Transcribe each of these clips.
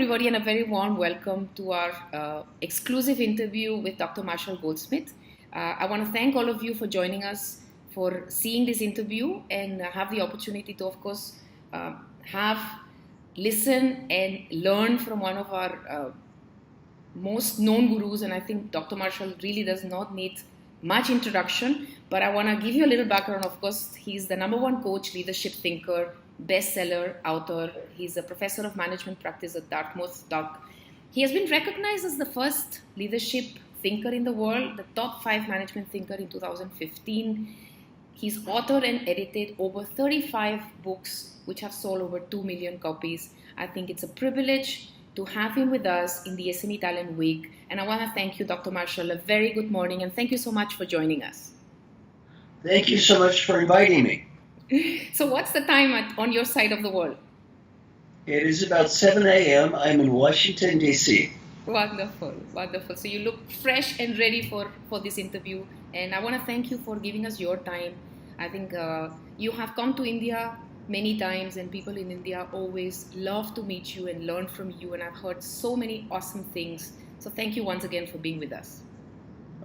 everybody, and a very warm welcome to our exclusive interview with Dr. Marshall Goldsmith. I want to thank all of you for joining us, for seeing this interview, and have the opportunity to, of course, listen and learn from one of our most known gurus. And I think Dr. Marshall really does not need much introduction, but I want to give you a little background. Of course, he's the #1 coach, leadership thinker, bestseller, author. He's a professor of management practice at Dartmouth. He has been recognized as the first leadership thinker in the world, the top 5 management thinker in 2015. He's authored and edited over 35 books, which have sold over 2 million copies. I think it's a privilege to have him with us in the SME Talent Week. And I want to thank you, Dr. Marshall. A very good morning, and thank you so much for joining us. Thank you so much for inviting me. So what's the time on your side of the world? It is about 7 a.m. I'm in Washington, D.C. Wonderful, wonderful. So you look fresh and ready for this interview. And I want to thank you for giving us your time. I think you have come to India many times, and people in India always love to meet you and learn from you. And I've heard so many awesome things. So thank you once again for being with us.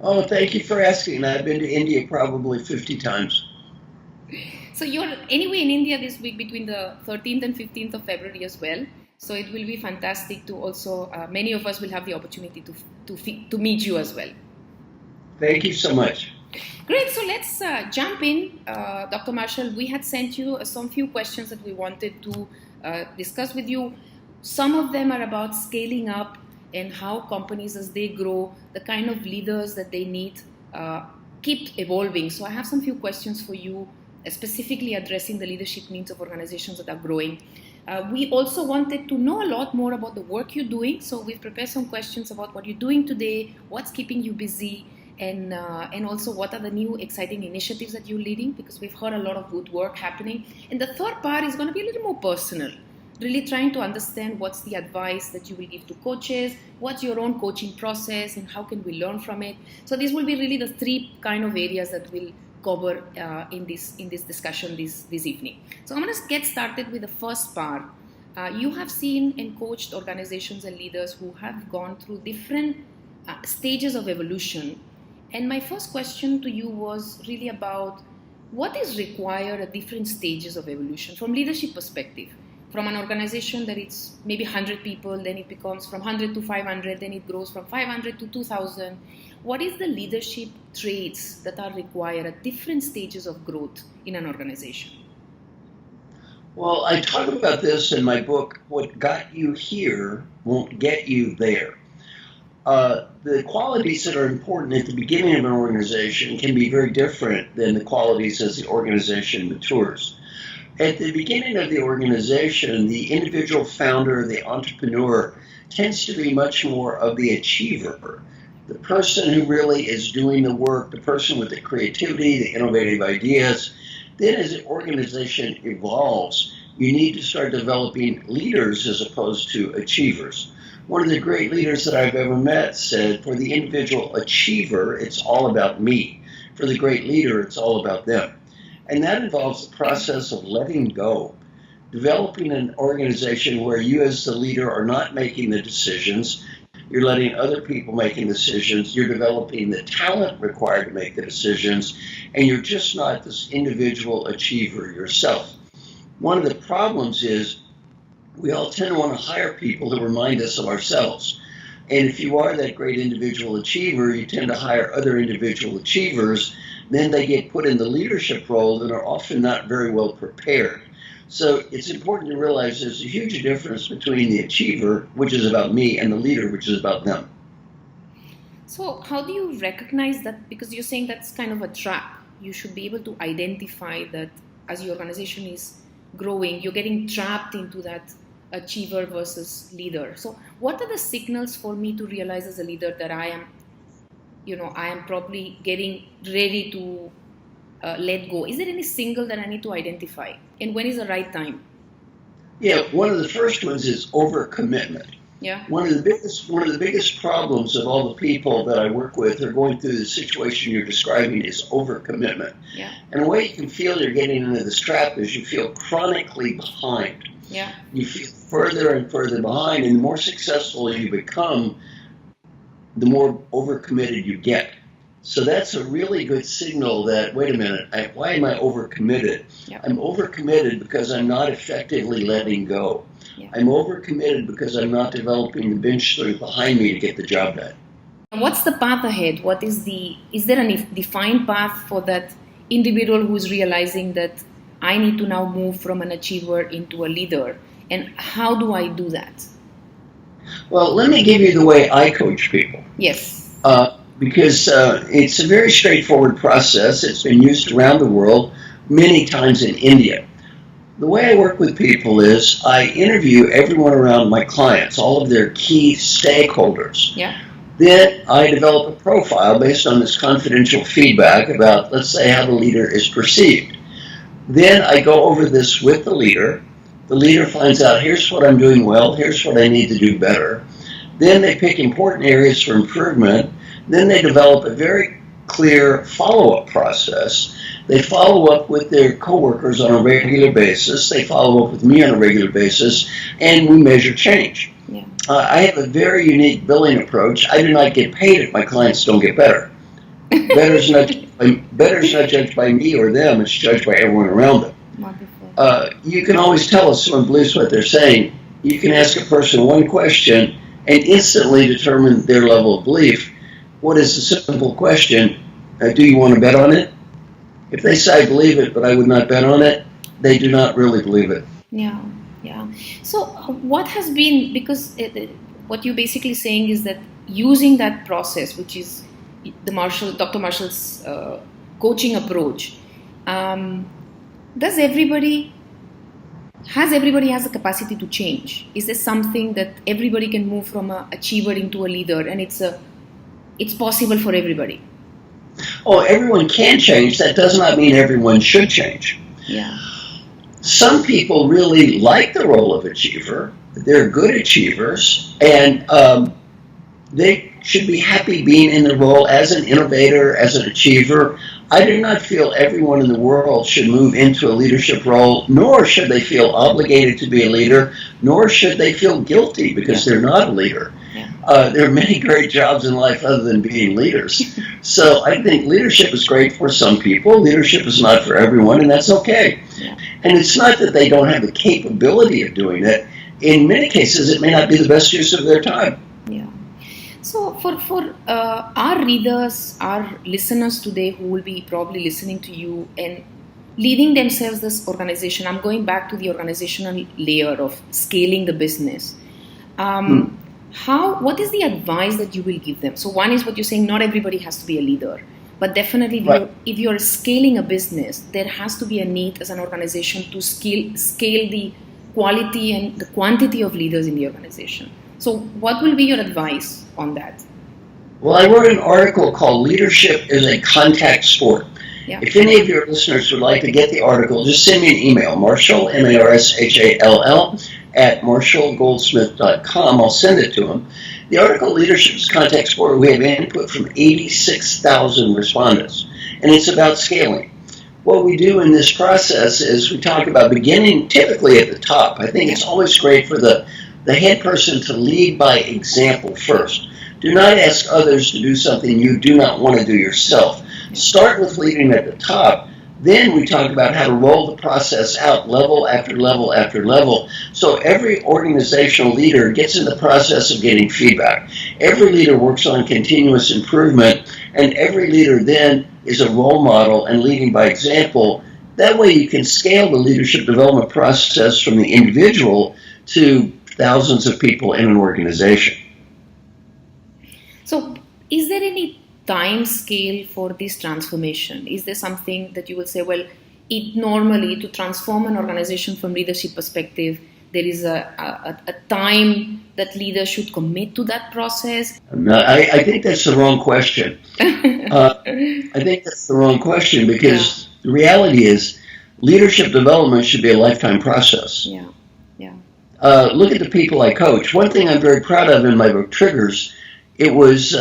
Oh, thank you for asking. I've been to India probably 50 times. So you're anyway in India this week between the 13th and 15th of February as well. So it will be fantastic to also, many of us will have the opportunity to meet you as well. Thank you so much. Great. So let's jump in. Dr. Marshall, we had sent you some few questions that we wanted to discuss with you. Some of them are about scaling up and how companies, as they grow, the kind of leaders that they need keep evolving. So I have some few questions for you, specifically addressing the leadership needs of organizations that are growing. We also wanted to know a lot more about the work you're doing. So we've prepared some questions about what you're doing today, what's keeping you busy, and also what are the new exciting initiatives that you're leading, because we've heard a lot of good work happening. And the third part is going to be a little more personal, really trying to understand what's the advice that you will give to coaches, what's your own coaching process, and how can we learn from it. So these will be really the 3 kind of areas that we'll cover in this discussion this evening. So I'm going to get started with the first part. You have seen and coached organizations and leaders who have gone through different stages of evolution. And my first question to you was really about what is required at different stages of evolution from leadership perspective. From an organization that it's maybe 100 people, then it becomes from 100 to 500, then it grows from 500 to 2,000. What is the leadership traits that are required at different stages of growth in an organization? Well, I talk about this in my book, What Got You Here Won't Get You There. The qualities that are important at the beginning of an organization can be very different than the qualities as the organization matures. At the beginning of the organization, the individual founder, the entrepreneur, tends to be much more of the achiever, the person who really is doing the work, the person with the creativity, the innovative ideas. Then as the organization evolves, you need to start developing leaders as opposed to achievers. One of the great leaders that I've ever met said, for the individual achiever, it's all about me. For the great leader, it's all about them. And that involves the process of letting go, developing an organization where you as the leader are not making the decisions, you're letting other people making decisions, you're developing the talent required to make the decisions, and you're just not this individual achiever yourself. One of the problems is we all tend to want to hire people to remind us of ourselves. And if you are that great individual achiever, you tend to hire other individual achievers. Then they get put in the leadership role and are often not very well prepared. So it's important to realize there's a huge difference between the achiever, which is about me, and the leader, which is about them. So how do you recognize that? Because you're saying that's kind of a trap. You should be able to identify that as your organization is growing, you're getting trapped into that achiever versus leader. So what are the signals for me to realize as a leader that I am probably getting ready to let go? Is there any single that I need to identify? And when is the right time? Yeah, one of the first ones is overcommitment. Yeah. One of the biggest problems of all the people that I work with are going through the situation you're describing is overcommitment. Yeah. And the way you can feel you're getting into this trap is you feel chronically behind. Yeah. You feel further and further behind, and the more successful you become, the more overcommitted you get. So that's a really good signal that, wait a minute, why am I overcommitted? Yeah. I'm overcommitted because I'm not effectively letting go. Yeah. I'm overcommitted because I'm not developing the bench strength behind me to get the job done. What's the path ahead? Is there a defined path for that individual who's realizing that I need to now move from an achiever into a leader? And how do I do that? Well, let me give you the way I coach people. Yes. Because it's a very straightforward process. It's been used around the world, many times in India. The way I work with people is I interview everyone around my clients, all of their key stakeholders. Yeah. Then I develop a profile based on this confidential feedback about, let's say, how the leader is perceived. Then I go over this with the leader. The leader finds out, here's what I'm doing well, here's what I need to do better. Then they pick important areas for improvement. Then they develop a very clear follow-up process. They follow up with their coworkers on a regular basis. They follow up with me on a regular basis, and we measure change. Yeah. I have a very unique billing approach. I do not get paid if my clients don't get better. Better is not judged by me or them. It's judged by everyone around them. Wonderful. You can always tell if someone believes what they're saying. You can ask a person one question and instantly determine their level of belief. What is the simple question? Do you want to bet on it? If they say I believe it, but I would not bet on it, they do not really believe it. Yeah, yeah. So what has been, because what you're basically saying is that using that process, which is Dr. Marshall's coaching approach, has everybody has the capacity to change? Is there something that everybody can move from an achiever into a leader, and it's possible for everybody? Oh, everyone can change. That does not mean everyone should change. Yeah. Some people really like the role of achiever. They're good achievers, and they should be happy being in the role as an innovator, as an achiever. I do not feel everyone in the world should move into a leadership role, nor should they feel obligated to be a leader, nor should they feel guilty because they're not a leader. Yeah. There are many great jobs in life other than being leaders. So I think leadership is great for some people. Leadership is not for everyone, and that's okay. Yeah. And it's not that they don't have the capability of doing it. In many cases, it may not be the best use of their time. Yeah. So for our readers, our listeners today who will be probably listening to you and leading themselves this organization, I'm going back to the organizational layer of scaling the business. What is the advice that you will give them? So one is what you're saying, not everybody has to be a leader, but definitely if you're scaling a business, there has to be a need as an organization to scale the quality and the quantity of leaders in the organization. So what will be your advice on that? Well, I wrote an article called Leadership is a Contact Sport. Yeah. If any of your listeners would like to get the article, just send me an email, Marshall, M-A-R-S-H-A-L-L, at marshallgoldsmith.com. I'll send it to them. The article, Leadership is a Contact Sport, we have input from 86,000 respondents, and it's about scaling. What we do in this process is we talk about beginning typically at the top. I think it's always great for the head person to lead by example first. Do not ask others to do something you do not want to do yourself. Start with leading at the top. Then we talk about how to roll the process out level after level after level. So every organizational leader gets in the process of getting feedback. Every leader works on continuous improvement, and every leader then is a role model and leading by example. That way you can scale the leadership development process from the individual to thousands of people in an organization. So is there any time scale for this transformation? Is there something that you will say, well, it normally, to transform an organization from leadership perspective, there is a time that leaders should commit to that process? No, I think that's the wrong question. I think that's the wrong question because the reality is leadership development should be a lifetime process. Yeah, yeah. Look at the people I coach. One thing I'm very proud of in my book, Triggers, it was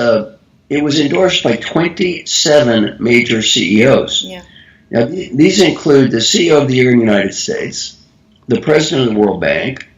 endorsed by 27 major CEOs. Yeah. Now, these include the CEO of the year in the United States, the president of the World Bank,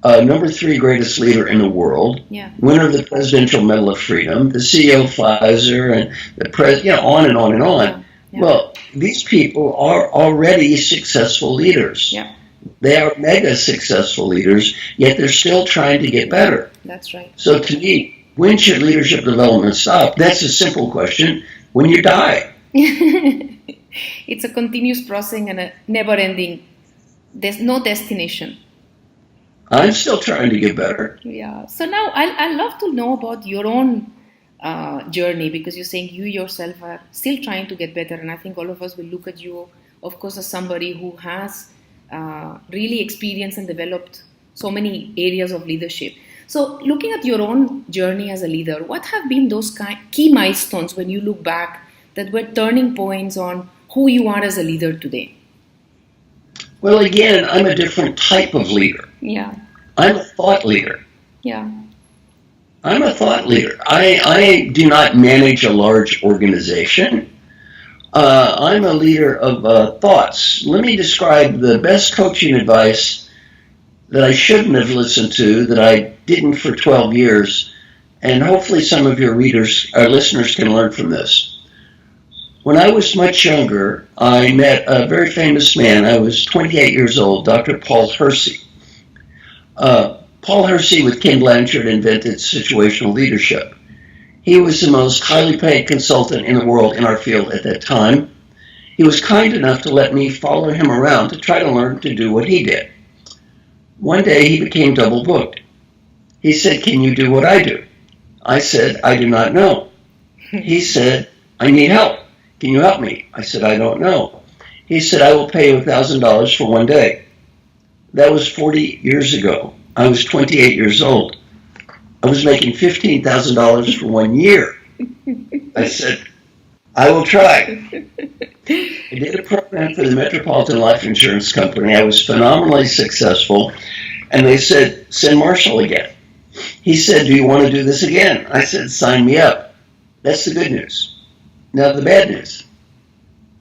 number 3 greatest leader in the world, winner of the Presidential Medal of Freedom, the CEO of Pfizer, and the on and on and on. Yeah. Well, these people are already successful leaders. Yeah. They are mega successful leaders, yet they're still trying to get better. That's right. So to me, when should leadership development stop? That's a simple question. When you die. It's a continuous process and a never-ending. There's no destination. I'm still trying to get better. Yeah. So now I'd love to know about your own journey, because you're saying you yourself are still trying to get better. And I think all of us will look at you, of course, as somebody who has really experienced and developed so many areas of leadership. So looking at your own journey as a leader, what have been those key milestones when you look back that were turning points on who you are as a leader today? Well, again, I'm a different type of leader. Yeah. I'm a thought leader. Yeah. I'm a thought leader. I do not manage a large organization. I'm a leader of thoughts. Let me describe the best coaching advice that I shouldn't have listened to, that I didn't for 12 years, and hopefully some of your listeners can learn from this. When I was much younger, I met a very famous man. I was 28 years old, Dr. Paul Hersey. Paul Hersey with Ken Blanchard invented situational leadership. He was the most highly paid consultant in the world in our field at that time. He was kind enough to let me follow him around to try to learn to do what he did. One day he became double booked. He said, "Can you do what I do?" I said, "I do not know." He said, "I need help. Can you help me?" I said, "I don't know." He said, "I will pay you $1,000 for one day." That was 40 years ago. I was 28 years old. I was making $15,000 for 1 year. I said, "I will try." I did a program for the Metropolitan Life Insurance Company. I was phenomenally successful. And they said, "Send Marshall again." He said, "Do you want to do this again?" I said, "Sign me up." That's the good news. Now the bad news.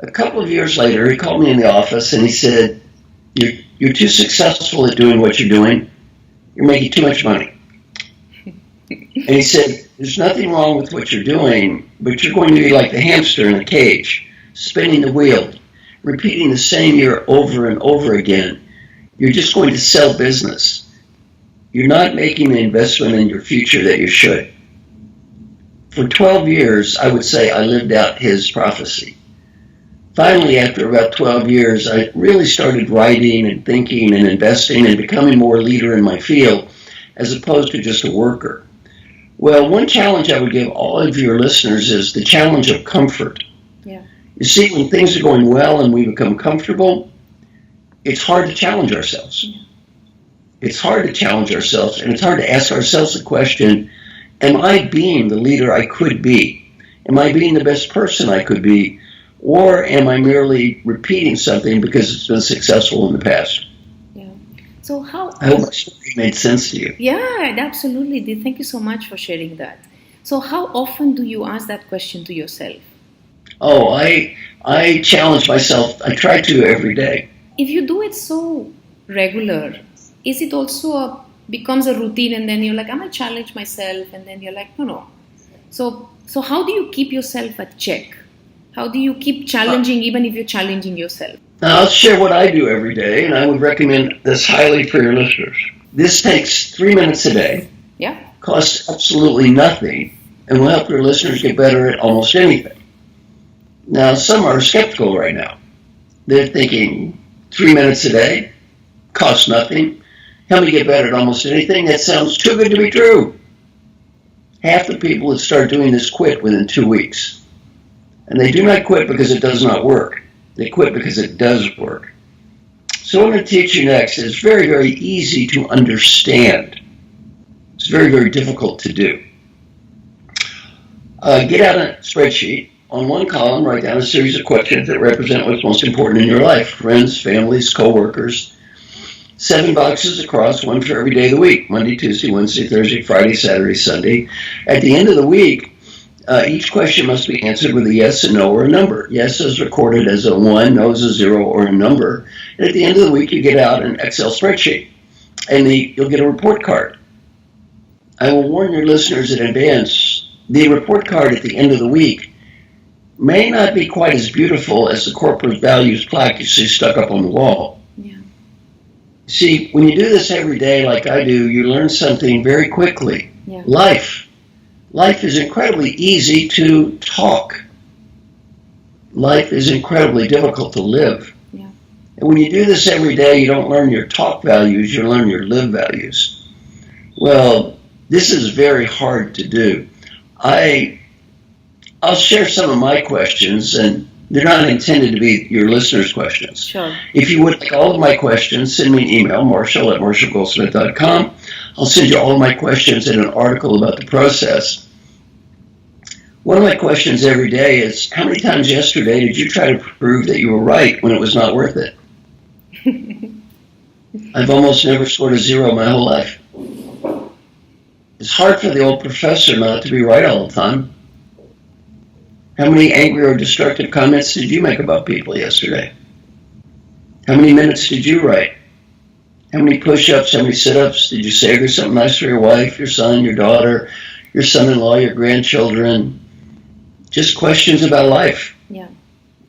A couple of years later, he called me in the office and he said, You're too successful at doing what you're doing. You're making too much money. And he said, "There's nothing wrong with what you're doing, but you're going to be like the hamster in a cage, spinning the wheel, repeating the same year over and over again. You're just going to sell business. You're not making the investment in your future that you should." For 12 years, I would say I lived out his prophecy. Finally, after about 12 years, I really started writing and thinking and investing and becoming more leader in my field as opposed to just a worker. Well, one challenge I would give all of your listeners is the challenge of comfort. Yeah. You see, when things are going well and we become comfortable, it's hard to challenge ourselves. Yeah. It's hard to challenge ourselves, and it's hard to ask ourselves the question, am I being the leader I could be? Am I being the best person I could be? Or am I merely repeating something because it's been successful in the past? Yeah. So how... I hope my story made sense to you. Yeah, it absolutely did. Thank you so much for sharing that. So how often do you ask that question to yourself? Oh, I challenge myself. I try to every day. If you do it so regular, is it also becomes a routine, and then you're like, "I'm going to challenge myself," and then you're like, no. So how do you keep yourself at check? How do you keep challenging even if you're challenging yourself? Now, I'll share what I do every day, and I would recommend this highly for your listeners. This takes 3 minutes a day. Yeah. Costs absolutely nothing, and will help your listeners get better at almost anything. Now, some are skeptical right now. They're thinking, 3 minutes a day, costs nothing, help me get better at almost anything? That sounds too good to be true. Half the people that start doing this quit within 2 weeks. And they do not quit because it does not work. They quit because it does work. So what I'm going to teach you next is very, very easy to understand. It's very, very difficult to do. Get out a spreadsheet. On one column, write down a series of questions that represent what's most important in your life. Friends, families, co-workers. 7 boxes across, one for every day of the week. Monday, Tuesday, Wednesday, Thursday, Friday, Saturday, Sunday. At the end of the week, Each question must be answered with a yes, a no, or a number. Yes is recorded as a 1, no is a 0, or a number. And at the end of the week, you get out an Excel spreadsheet, and you'll get a report card. I will warn your listeners in advance, the report card at the end of the week may not be quite as beautiful as the corporate values plaque you see stuck up on the wall. Yeah. See, when you do this every day like I do, you learn something very quickly. Yeah. Life is incredibly easy to talk. Life is incredibly difficult to live. Yeah. And when you do this every day, you don't learn your talk values, you learn your live values. Well, this is very hard to do. I'll share some of my questions, and they're not intended to be your listeners' questions. Sure. If you would like all of my questions, send me an email, marshall@marshallgoldsmith.com. I'll send you all of my questions in an article about the process. One of my questions every day is, how many times yesterday did you try to prove that you were right when it was not worth it? I've almost never scored a 0 my whole life. It's hard for the old professor not to be right all the time. How many angry or destructive comments did you make about people yesterday? How many minutes did you write? How many push-ups, how many sit-ups did you say or do something nice for your wife, your son, your daughter, your son-in-law, your grandchildren? Just questions about life. Yeah.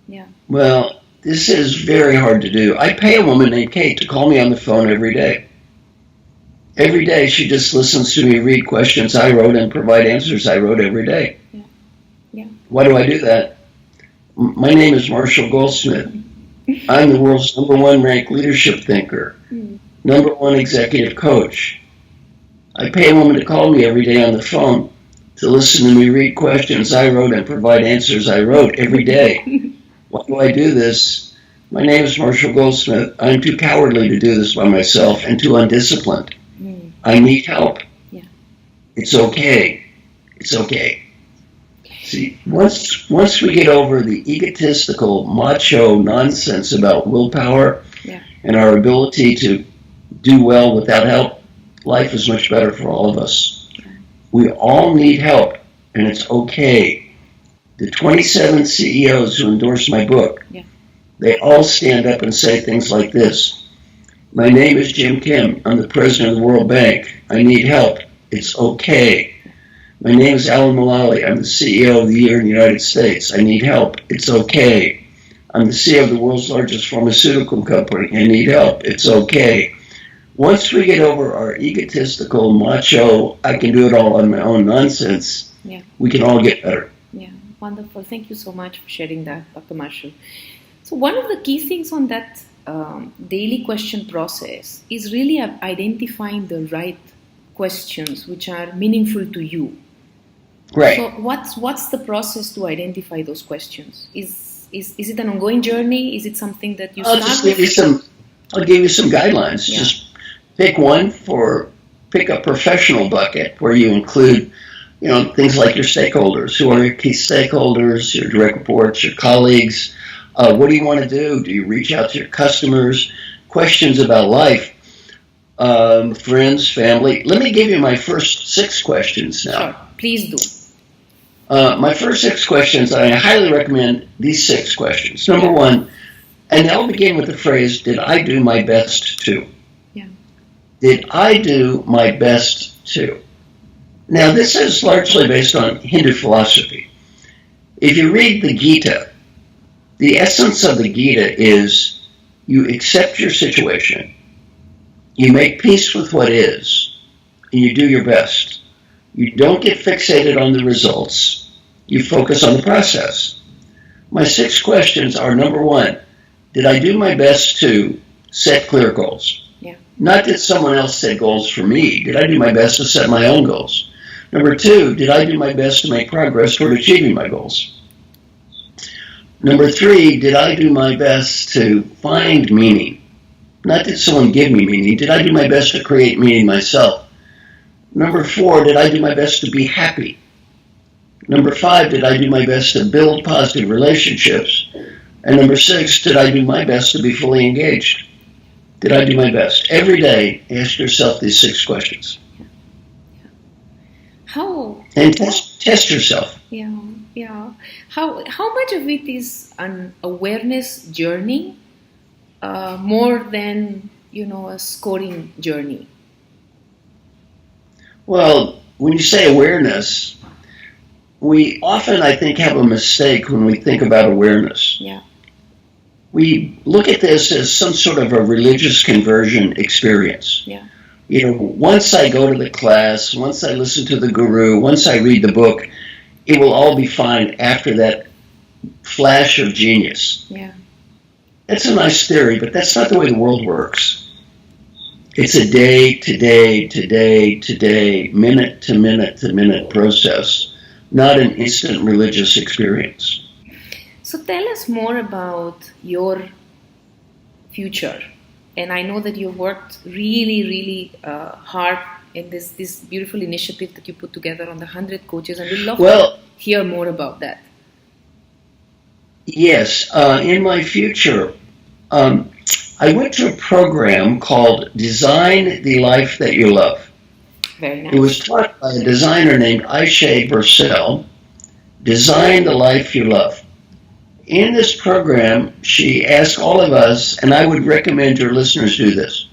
Yeah. Well, this is very hard to do. I pay a woman named Kate to call me on the phone every day. Every day she just listens to me read questions I wrote and provide answers I wrote every day. Yeah. Yeah. Why do I do that? My name is Marshall Goldsmith. I'm the world's #1 ranked leadership thinker, #1 executive coach. I pay a woman to call me every day on the phone to listen to me read questions I wrote and provide answers I wrote every day. Why do I do this? My name is Marshall Goldsmith. I'm too cowardly to do this by myself and too undisciplined. I need help. Yeah. It's okay. It's okay. See, once we get over the egotistical, macho nonsense about willpower and our ability to do well without help, life is much better for all of us. We all need help, and it's okay. The 27 CEOs who endorsed my book, they all stand up and say things like this. My name is Jim Kim. I'm the president of the World Bank. I need help. It's okay. My name is Alan Mulally. I'm the CEO of the Year in the United States. I need help. It's okay. I'm the CEO of the world's largest pharmaceutical company. I need help. It's okay. Once we get over our egotistical, macho, I can do it all on my own nonsense, we can all get better. Yeah, wonderful. Thank you so much for sharing that, Dr. Marshall. So one of the key things on that daily question process is really identifying the right questions which are meaningful to you. Right. So what's the process to identify those questions? Is it an ongoing journey? Is it something that you start with? I'll give you some guidelines. Yeah. Just pick a professional bucket where you include, things like your stakeholders. Who are your key stakeholders, your direct reports, your colleagues? What do you want to do? Do you reach out to your customers? Questions about life, friends, family. Let me give you my first 6 questions now. Sure, please do. My first 6 questions, I highly recommend these 6 questions. Number 1, and they'll begin with the phrase, did I do my best to? Yeah. Did I do my best to? Now, this is largely based on Hindu philosophy. If you read the Gita, the essence of the Gita is you accept your situation, you make peace with what is, and you do your best. You don't get fixated on the results. You focus on the process. My 6 questions are, number 1, did I do my best to set clear goals? Yeah. Not did someone else set goals for me. Did I do my best to set my own goals? Number 2, did I do my best to make progress toward achieving my goals? Number 3, did I do my best to find meaning? Not did someone give me meaning. Did I do my best to create meaning myself? Number 4, did I do my best to be happy? Number 5, did I do my best to build positive relationships? And number 6, did I do my best to be fully engaged? Did I do my best? Every day, ask yourself these 6 questions. How and test yourself. yeah, yeah. How much of it is an awareness journey more than a scoring journey? Well, when you say awareness, we often, I think, have a mistake when we think about awareness. Yeah. We look at this as some sort of a religious conversion experience. Yeah. Once I go to the class, once I listen to the guru, once I read the book, it will all be fine after that flash of genius. Yeah. That's a nice theory, but that's not the way the world works. It's a day to day to day to day, minute to minute to minute process, not an instant religious experience. So tell us more about your future. And I know that you've worked really, really hard in this beautiful initiative that you put together on the 100 coaches, and we'd love to hear more about that. Yes, in my future, I went to a program called Design the Life That You Love. Very nice. It was taught by a designer named Aisha Bursell. Design the Life You Love. In this program, she asked all of us, and I would recommend your listeners do this.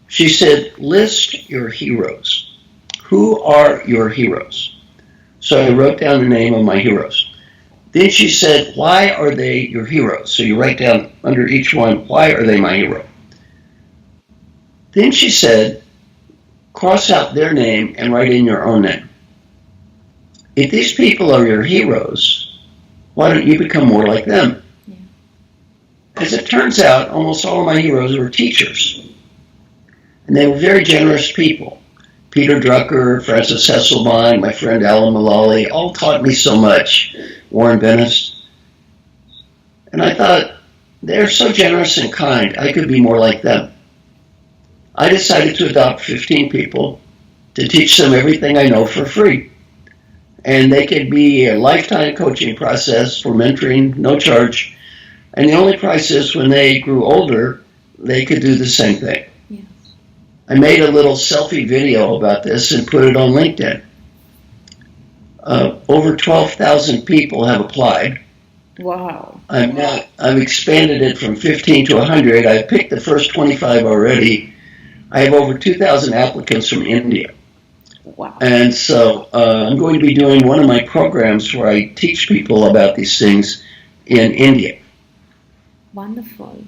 She said, list your heroes. Who are your heroes? So I wrote down the name of my heroes. Then she said, why are they your heroes? So you write down under each one, why are they my hero? Then she said, cross out their name and write in your own name. If these people are your heroes, why don't you become more like them? Yeah. As it turns out, almost all of my heroes were teachers. And they were very generous people. Peter Drucker, Francis Hesselbein, my friend Alan Mulally, all taught me so much. Warren Bennis. And I thought, they're so generous and kind, I could be more like them. I decided to adopt 15 people to teach them everything I know for free. And they could be a lifetime coaching process for mentoring, no charge. And the only price is when they grew older, they could do the same thing. Yes. I made a little selfie video about this and put it on LinkedIn. Over 12,000 people have applied. Wow. I've expanded it from 15 to 100. I picked the first 25 already. I have over 2,000 applicants from India. Wow. And so I'm going to be doing one of my programs where I teach people about these things in India. Wonderful.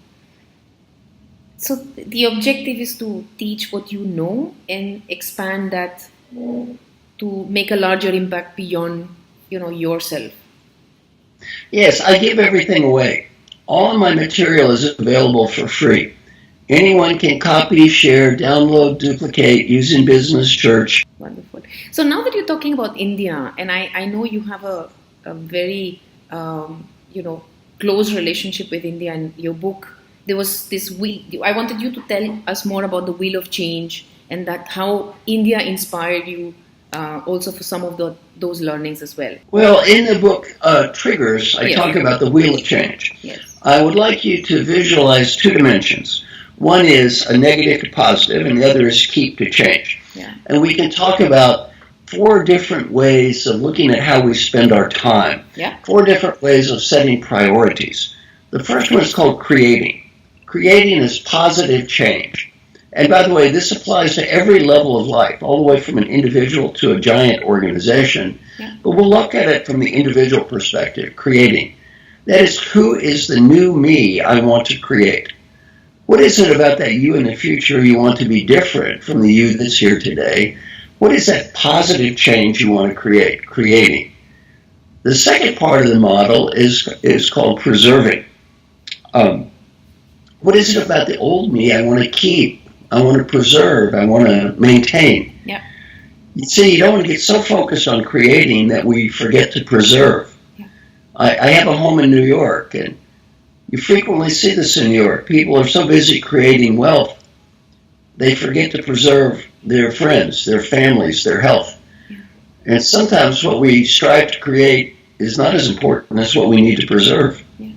So the objective is to teach what you know and expand that to make a larger impact beyond, yourself. Yes, I give everything away. All of my material is available for free. Anyone can copy, share, download, duplicate, use in business, church. Wonderful. So now that you're talking about India, and I know you have a very, close relationship with India, and your book, there was this wheel. I wanted you to tell us more about the Wheel of Change and that how India inspired you also for some of those learnings as well. Well, in the book Triggers, I talk about the Wheel of Change. Yes. I would like you to visualize two dimensions. One is a negative to positive, and the other is keep to change. Yeah. And we can talk about 4 different ways of looking at how we spend our time. Yeah. 4 different ways of setting priorities. The first one is called creating. Creating is positive change. And by the way, this applies to every level of life, all the way from an individual to a giant organization. Yeah. But we'll look at it from the individual perspective, creating. That is, who is the new me I want to create? What is it about that you in the future you want to be different from the you that's here today? What is that positive change you want to create? Creating. The second part of the model is called preserving. What is it about the old me I want to keep? I want to preserve. I want to maintain. Yeah. You see, you don't want to get so focused on creating that we forget to preserve. Yeah. I have a home in New York, and you frequently see this in New York. People are so busy creating wealth, they forget to preserve their friends, their families, their health. Yeah. And sometimes what we strive to create is not as important as what we need to preserve. Yeah.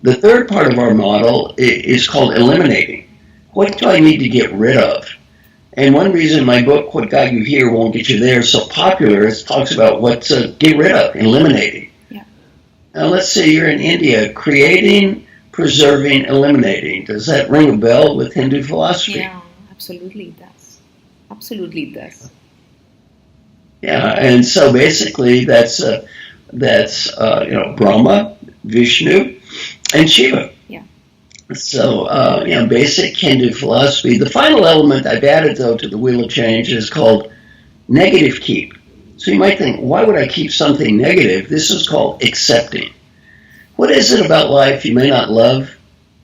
The third part of our model is called eliminating. What do I need to get rid of? And one reason my book, What Got You Here Won't Get You There, is so popular is it talks about what to get rid of, eliminating. Yeah. Now let's say you're in India, creating, preserving, eliminating. Does that ring a bell with Hindu philosophy? Yeah, absolutely it does. Absolutely it does. Yeah, and so basically that's Brahma, Vishnu, and Shiva. Yeah. So basic Hindu philosophy. The final element I've added though to the wheel of change is called negative keep. So you might think, why would I keep something negative? This is called accepting. What is it about life you may not love,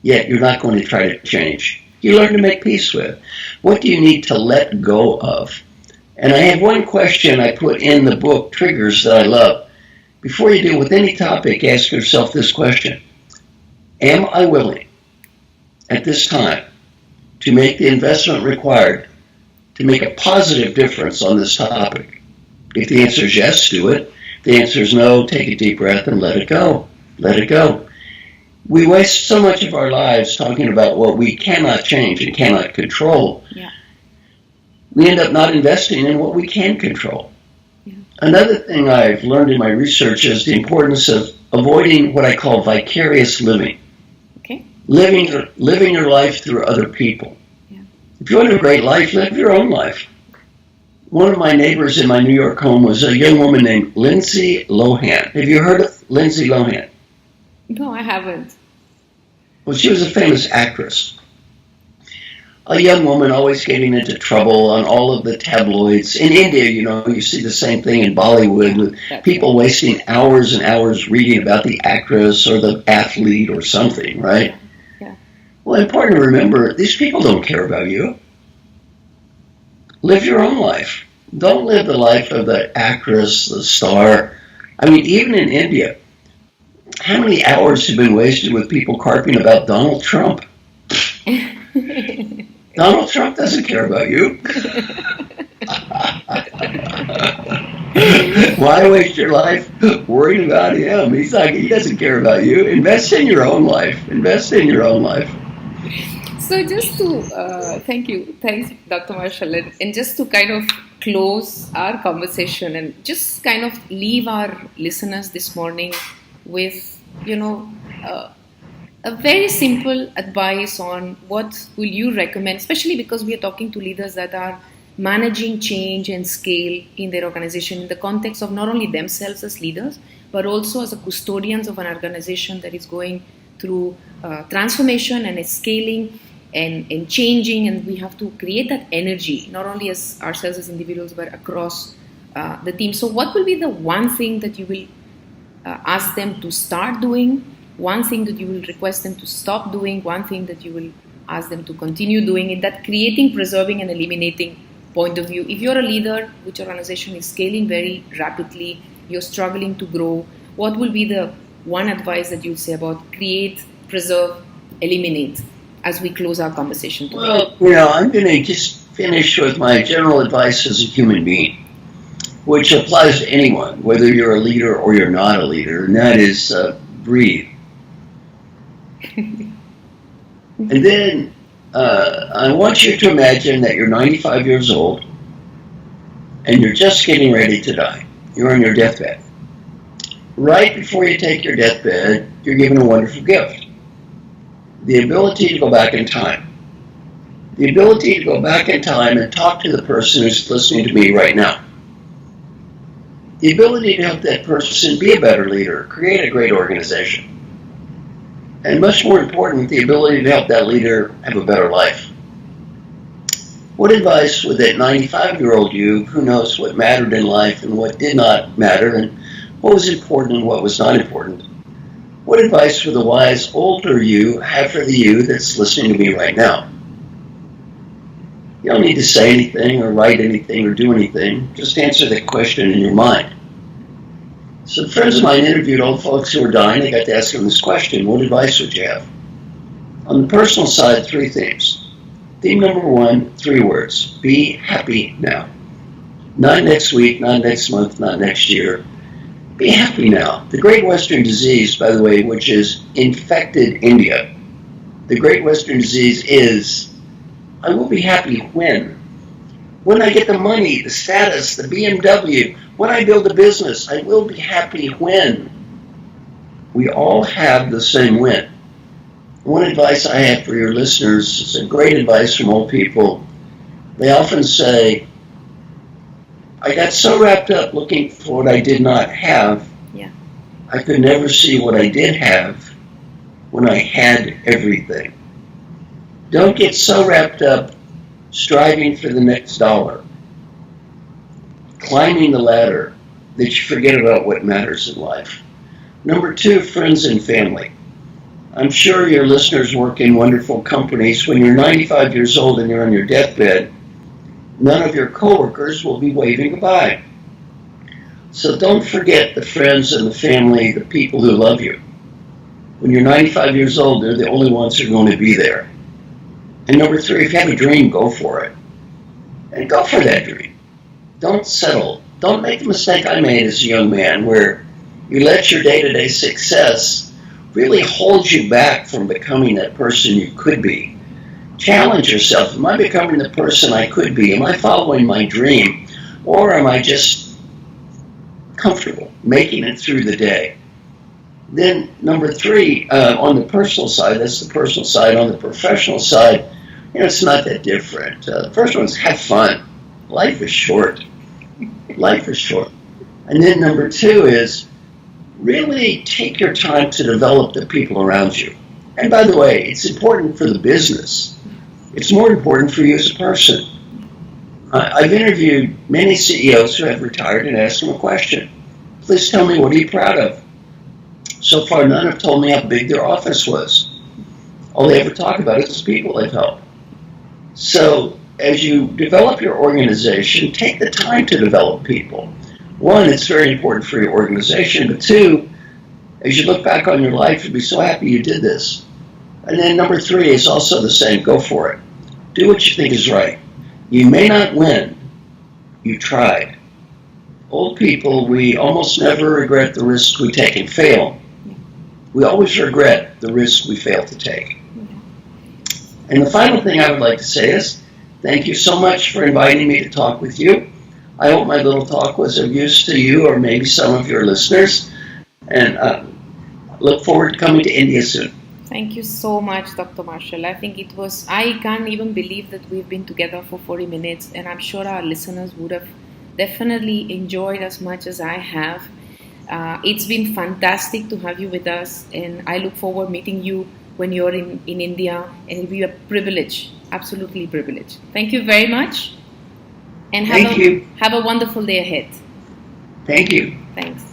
yet you're not going to try to change? You learn to make peace with. What do you need to let go of? And I have one question I put in the book, Triggers, that I love. Before you deal with any topic, ask yourself this question. Am I willing at this time to make the investment required to make a positive difference on this topic? If the answer is yes, do it. If the answer is no, take a deep breath and let it go. Let it go. We waste so much of our lives talking about what we cannot change and cannot control. Yeah. We end up not investing in what we can control. Yeah. Another thing I've learned in my research is the importance of avoiding what I call vicarious living. Okay. Living your life through other people. Yeah. If you want a great life, live your own life. One of my neighbors in my New York home was a young woman named Lindsay Lohan. Have you heard of Lindsay Lohan? No, I haven't. Well, she was a famous actress. A young woman always getting into trouble on all of the tabloids. In India, you see the same thing in Bollywood with people wasting hours and hours reading about the actress or the athlete or something, right? Yeah. Well, important to remember, these people don't care about you. Live your own life. Don't live the life of the actress, the star. I mean, even in India, how many hours have been wasted with people carping about Donald Trump? Donald Trump doesn't care about you. Why waste your life worrying about him? He doesn't care about you. Invest in your own life. Invest in your own life. So just to, thanks Dr. Marshall, and just to kind of close our conversation and just kind of leave our listeners this morning with, a very simple advice on what will you recommend, especially because we are talking to leaders that are managing change and scale in their organization in the context of not only themselves as leaders, but also as a custodians of an organization that is going through transformation and is scaling and changing, and we have to create that energy, not only as ourselves as individuals, but across the team. So what will be the one thing that you will ask them to start doing, one thing that you will request them to stop doing, one thing that you will ask them to continue doing in that creating, preserving, and eliminating point of view? If you're a leader which your organization is scaling very rapidly, you're struggling to grow, what will be the one advice that you'll say about create, preserve, eliminate as we close our conversation today? Well, I'm going to just finish with my general advice as a human being, which applies to anyone, whether you're a leader or you're not a leader, and that is breathe. And then I want you to imagine that you're 95 years old and you're just getting ready to die. You're on your deathbed. Right before you take your deathbed, you're given a wonderful gift. The ability to go back in time. The ability to go back in time and talk to the person who's listening to me right now. The ability to help that person be a better leader, create a great organization. And much more important, the ability to help that leader have a better life. What advice would that 95-year-old you, who knows what mattered in life and what did not matter, and what was important and what was not important, what advice would the wise older you have for the you that's listening to me right now? You don't need to say anything or write anything or do anything. Just answer the question in your mind. So friends of mine interviewed old folks who were dying. They got to ask them this question: what advice would you have? On the personal side, 3 themes. Theme number 1, 3 words. Be happy now. Not next week, not next month, not next year. Be happy now. The Great Western Disease, by the way, which has infected India, the Great Western Disease is, I will be happy when. when I get the money, the status, the BMW, when I build a business, I will be happy when. We all have the same when. One advice I have for your listeners is a great advice from old people. They often say, I got so wrapped up looking for what I did not have, I could never see what I did have when I had everything. Don't get so wrapped up striving for the next dollar, climbing the ladder, that you forget about what matters in life. Number 2, friends and family. I'm sure your listeners work in wonderful companies. When you're 95 years old and you're on your deathbed, none of your coworkers will be waving goodbye. So don't forget the friends and the family, the people who love you. When you're 95 years old, they're the only ones who are going to be there. And number 3, if you have a dream, go for it. And go for that dream. Don't settle. Don't make the mistake I made as a young man, where you let your day-to-day success really hold you back from becoming that person you could be. Challenge yourself. Am I becoming the person I could be? Am I following my dream? Or am I just comfortable making it through the day? Then number 3, on the personal side, that's the personal side. On the professional side, it's not that different. The first one is have fun. Life is short. Life is short. And then number 2 is really take your time to develop the people around you. And by the way, it's important for the business. It's more important for you as a person. I've interviewed many CEOs who have retired and asked them a question. Please tell me, what are you proud of? So far, none have told me how big their office was. All they ever talk about is the people they've helped. So as you develop your organization, take the time to develop people. 1, it's very important for your organization, but 2, as you look back on your life, you'll be so happy you did this. And then number 3 is also the same. Go for it. Do what you think is right. You may not win. You tried. Old people, we almost never regret the risk we take and fail. We always regret the risk we fail to take. And the final thing I would like to say is, thank you so much for inviting me to talk with you. I hope my little talk was of use to you or maybe some of your listeners. And look forward to coming to India soon. Thank you so much, Dr. Marshall. I think I can't even believe that we've been together for 40 minutes, and I'm sure our listeners would have definitely enjoyed as much as I have. It's been fantastic to have you with us, and I look forward meeting you when you're in India, and it'll be a privilege, absolutely privilege. Thank you very much, and have a wonderful day ahead. Thank you. Thanks.